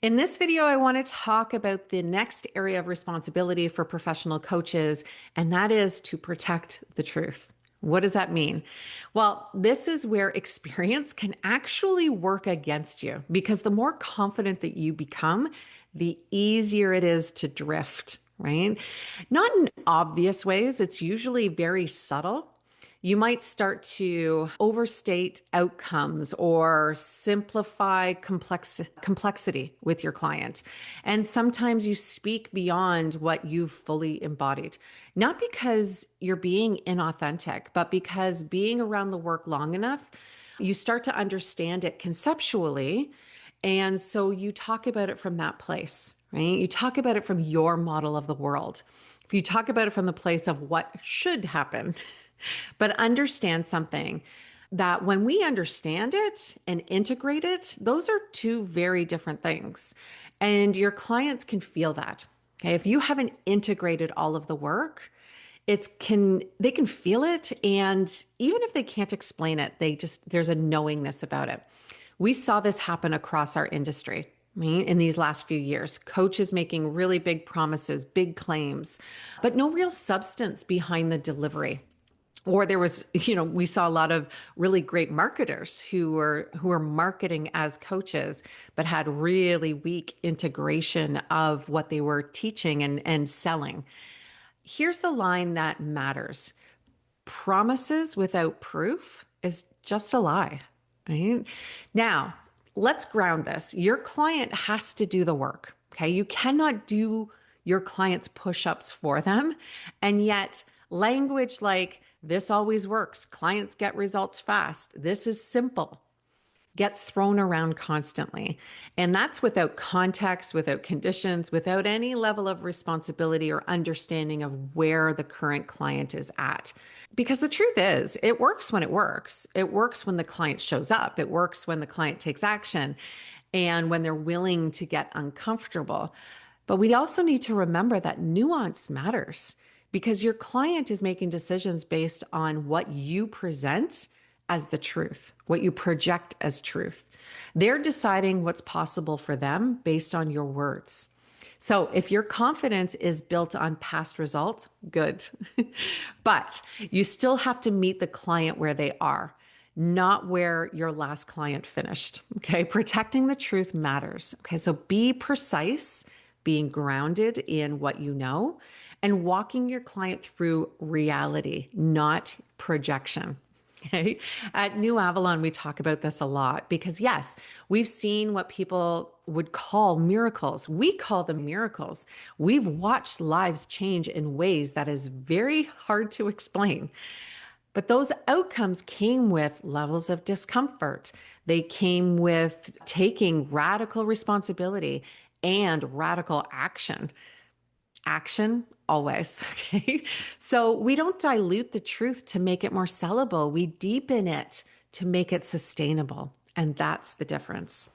In this video, I want to talk about the next area of responsibility for professional coaches, and that is to protect the truth. What does that mean? Well, this is where experience can actually work against you because the more confident that you become, the easier it is to drift, right? Not in obvious ways, it's usually very subtle. You might start to overstate outcomes or simplify complexity with your client. And sometimes you speak beyond what you've fully embodied, not because you're being inauthentic, but because being around the work long enough, you start to understand it conceptually. And so you talk about it from that place, right? You talk about it from your model of the world. If you talk about it from the place of what should happen, but understand something that when we understand it and integrate it, those are two very different things. And your clients can feel that. Okay. If you haven't integrated all of the work, they can feel it. And even if they can't explain it, there's a knowingness about it. We saw this happen across our industry. Right, in these last few years, coaches making really big promises, big claims, but no real substance behind the delivery. Or there was, we saw a lot of really great marketers who were marketing as coaches, but had really weak integration of what they were teaching and selling. Here's the line that matters. Promises without proof is just a lie, right? Now, let's ground this. Your client has to do the work, okay? You cannot do your client's push-ups for them. And yet, language like this always works, clients get results fast, this is simple, gets thrown around constantly. And that's without context, without conditions, without any level of responsibility or understanding of where the current client is at. Because the truth is, it works when it works. It works when the client shows up. It works when the client takes action and when they're willing to get uncomfortable. But we also need to remember that nuance matters because your client is making decisions based on what you present as the truth, what you project as truth. They're deciding what's possible for them based on your words. So if your confidence is built on past results, good. But you still have to meet the client where they are, not where your last client finished. Okay. Protecting the truth matters. Okay. So be precise, being grounded in what you know, and walking your client through reality, not projection. Okay. At New Avalon, we talk about this a lot because, yes, we've seen what people would call miracles. We call them miracles. We've watched lives change in ways that is very hard to explain. But those outcomes came with levels of discomfort. They came with taking radical responsibility and radical action. Action always. Okay. So we don't dilute the truth to make it more sellable. We deepen it to make it sustainable. And that's the difference.